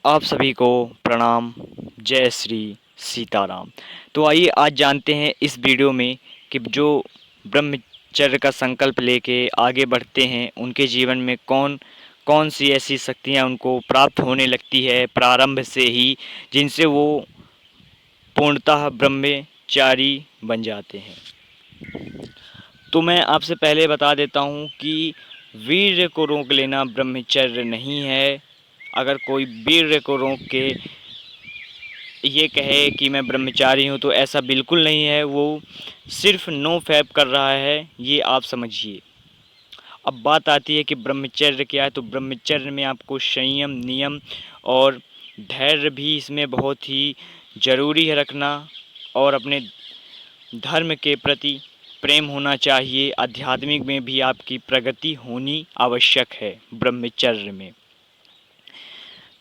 आप सभी को प्रणाम। जय श्री सीताराम। तो आइए आज जानते हैं इस वीडियो में कि जो ब्रह्मचर्य का संकल्प लेके आगे बढ़ते हैं उनके जीवन में कौन कौन सी ऐसी शक्तियां उनको प्राप्त होने लगती है प्रारंभ से ही, जिनसे वो पूर्णतः ब्रह्मचारी बन जाते हैं। तो मैं आपसे पहले बता देता हूँ कि वीर्य को रोक लेना ब्रह्मचर्य नहीं है। अगर कोई वीर्य को रोक के ये कहे कि मैं ब्रह्मचारी हूँ तो ऐसा बिल्कुल नहीं है, वो सिर्फ नो फैप कर रहा है, ये आप समझिए। अब बात आती है कि ब्रह्मचर्य क्या है। तो ब्रह्मचर्य में आपको संयम, नियम और धैर्य भी इसमें बहुत ही ज़रूरी है रखना, और अपने धर्म के प्रति प्रेम होना चाहिए। आध्यात्मिक में भी आपकी प्रगति होनी आवश्यक है ब्रह्मचर्य में।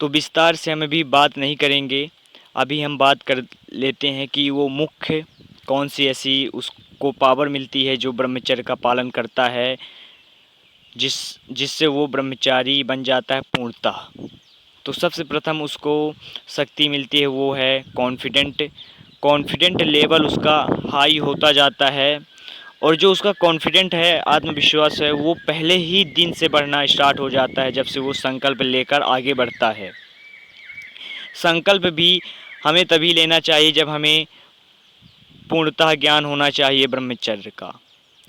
तो विस्तार से हम अभी बात नहीं करेंगे, अभी हम बात कर लेते हैं कि वो मुख्य कौन सी ऐसी उसको पावर मिलती है जो ब्रह्मचर्य का पालन करता है, जिससे वो ब्रह्मचारी बन जाता है पूर्णतः। तो सबसे प्रथम उसको शक्ति मिलती है, वो है कॉन्फिडेंट लेवल उसका हाई होता जाता है। और जो उसका कॉन्फिडेंट है, आत्मविश्वास है, वो पहले ही दिन से बढ़ना स्टार्ट हो जाता है जब से वो संकल्प लेकर आगे बढ़ता है। संकल्प भी हमें तभी लेना चाहिए जब हमें पूर्णतः ज्ञान होना चाहिए ब्रह्मचर्य का।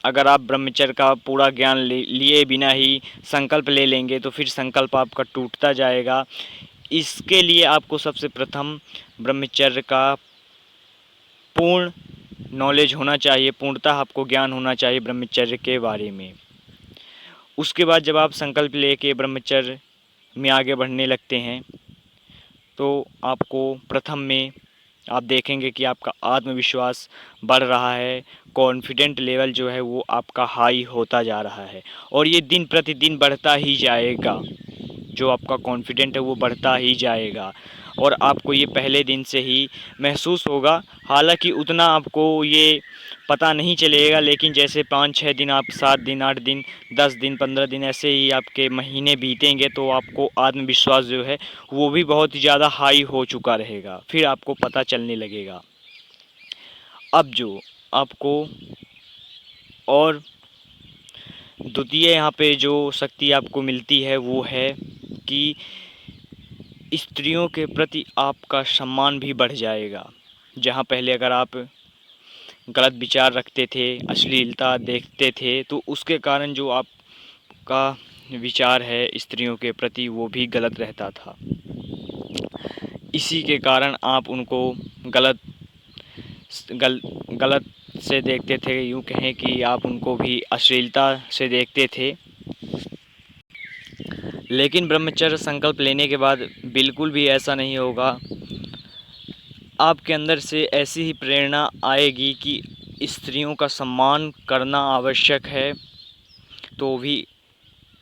अगर आप ब्रह्मचर्य का पूरा ज्ञान लिए बिना ही संकल्प ले लेंगे तो फिर संकल्प आपका टूटता जाएगा। इसके लिए आपको सबसे प्रथम ब्रह्मचर्य का पूर्ण नॉलेज होना चाहिए, पूर्णतः आपको ज्ञान होना चाहिए ब्रह्मचर्य के बारे में। उसके बाद जब आप संकल्प लेके ब्रह्मचर्य में आगे बढ़ने लगते हैं तो आपको प्रथम में आप देखेंगे कि आपका आत्मविश्वास बढ़ रहा है, कॉन्फिडेंट लेवल जो है वो आपका हाई होता जा रहा है, और ये दिन प्रतिदिन बढ़ता ही जाएगा। जो आपका कॉन्फिडेंट है वो बढ़ता ही जाएगा, और आपको ये पहले दिन से ही महसूस होगा। हालांकि उतना आपको ये पता नहीं चलेगा, लेकिन जैसे 5-6 दिन, आप 7 दिन, 8 दिन, 10 दिन, 15 दिन ऐसे ही आपके महीने बीतेंगे तो आपको आत्मविश्वास जो है वो भी बहुत ही ज़्यादा हाई हो चुका रहेगा, फिर आपको पता चलने लगेगा। अब जो आपको और द्वितीय यहाँ पे जो शक्ति आपको मिलती है वो है कि स्त्रियों के प्रति आपका सम्मान भी बढ़ जाएगा। जहाँ पहले अगर आप गलत विचार रखते थे, अश्लीलता देखते थे, तो उसके कारण जो आपका विचार है स्त्रियों के प्रति वो भी गलत रहता था। इसी के कारण आप उनको गलत गल गलत से देखते थे, यूँ कहें कि आप उनको भी अश्लीलता से देखते थे। लेकिन ब्रह्मचर्य संकल्प लेने के बाद बिल्कुल भी ऐसा नहीं होगा। आपके अंदर से ऐसी ही प्रेरणा आएगी कि स्त्रियों का सम्मान करना आवश्यक है, तो भी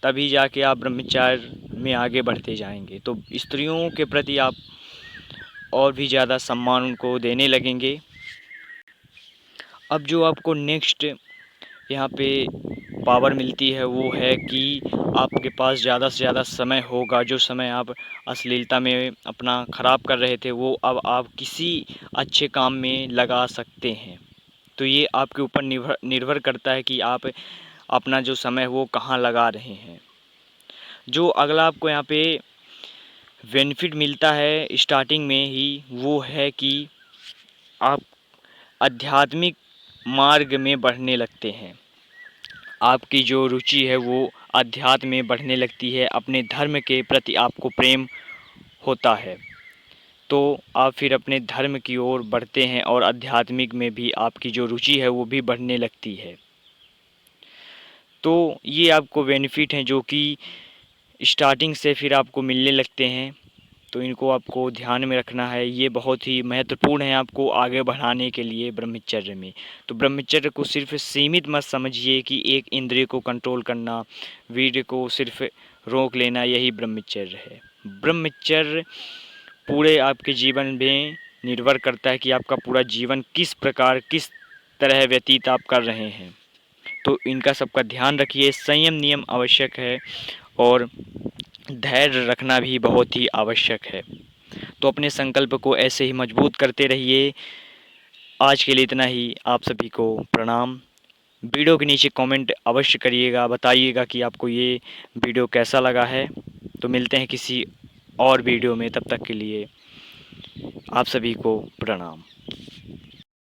तभी जाके आप ब्रह्मचर्य में आगे बढ़ते जाएंगे। तो स्त्रियों के प्रति आप और भी ज़्यादा सम्मान उनको देने लगेंगे। अब जो आपको नेक्स्ट यहाँ पे पावर मिलती है वो है कि आपके पास ज़्यादा से ज़्यादा समय होगा। जो समय आप अश्लीलता में अपना ख़राब कर रहे थे वो अब आप किसी अच्छे काम में लगा सकते हैं। तो ये आपके ऊपर निर्भर करता है कि आप अपना जो समय है वो कहाँ लगा रहे हैं। जो अगला आपको यहाँ पे बेनिफिट मिलता है स्टार्टिंग में ही, वो है कि आप आध्यात्मिक मार्ग में बढ़ने लगते हैं। आपकी जो रुचि है वो अध्यात्म में बढ़ने लगती है, अपने धर्म के प्रति आपको प्रेम होता है, तो आप फिर अपने धर्म की ओर बढ़ते हैं और आध्यात्मिक में भी आपकी जो रुचि है वो भी बढ़ने लगती है। तो ये आपको बेनिफिट हैं जो कि स्टार्टिंग से फिर आपको मिलने लगते हैं। तो इनको आपको ध्यान में रखना है, ये बहुत ही महत्वपूर्ण है आपको आगे बढ़ाने के लिए ब्रह्मचर्य में। तो ब्रह्मचर्य को सिर्फ सीमित मत समझिए कि एक इंद्रिय को कंट्रोल करना, वीर्य को सिर्फ रोक लेना, यही ब्रह्मचर्य है। ब्रह्मचर्य पूरे आपके जीवन में निर्भर करता है कि आपका पूरा जीवन किस प्रकार, किस तरह व्यतीत आप कर रहे हैं। तो इनका सबका ध्यान रखिए। संयम नियम आवश्यक है, और धैर्य रखना भी बहुत ही आवश्यक है। तो अपने संकल्प को ऐसे ही मजबूत करते रहिए। आज के लिए इतना ही। आप सभी को प्रणाम। वीडियो के नीचे कमेंट अवश्य करिएगा, बताइएगा कि आपको ये वीडियो कैसा लगा है। तो मिलते हैं किसी और वीडियो में, तब तक के लिए आप सभी को प्रणाम।